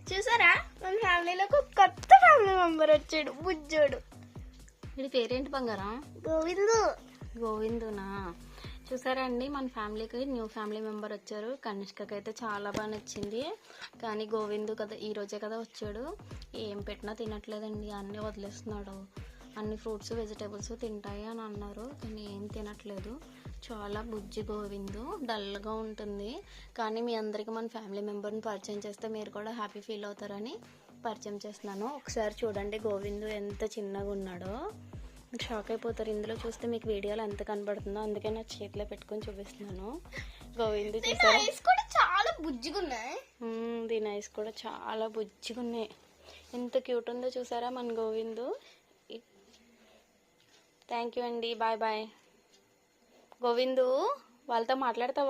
చూసారా మన ఫ్యామిలీలోకి ఒక కొత్త ఫ్యామిలీ మెంబర్ వచ్చాడు, బుజ్జోడు. వీడి పేరేంటి బంగారం? గోవిందు. గోవిందునా? చూసారా అండి, మన ఫ్యామిలీకి న్యూ ఫ్యామిలీ మెంబర్ వచ్చారు. కనిష్కకి అయితే చాలా బాగా నచ్చింది. కానీ గోవిందు కదా ఈరోజే కదా వచ్చాడు, ఏం పెట్టినా తినట్లేదండి, అన్నీ వదిలేస్తున్నాడు. అన్ని ఫ్రూట్స్ వెజిటేబుల్స్ తింటాయి అని అన్నారు, కానీ ఏం తినట్లేదు. చాలా బుజ్జి గోవిందు, డల్గా ఉంటుంది. కానీ మీ అందరికీ మన ఫ్యామిలీ మెంబర్ని పరిచయం చేస్తే మీరు కూడా హ్యాపీ ఫీల్ అవుతారని పరిచయం చేస్తున్నాను. ఒకసారి చూడండి గోవిందు ఎంత చిన్నగా ఉన్నాడో, షాక్ అయిపోతారు. ఇందులో చూస్తే మీకు వీడియోలో ఎంత కనబడుతుందో, అందుకే నా చేతిలో పెట్టుకొని చూపిస్తున్నాను. గోవిందు చూసారా, చాలా బుజ్జిగా ఉన్నాయి. దీని ఐస్ కూడా చాలా బుజ్జిగా ఉన్నాయి. ఎంత క్యూట్ ఉందో చూసారా మన గోవిందు. థ్యాంక్ యూ అండి, బాయ్ బాయ్. గోవిందు వాళ్ళతో మాట్లాడతావా?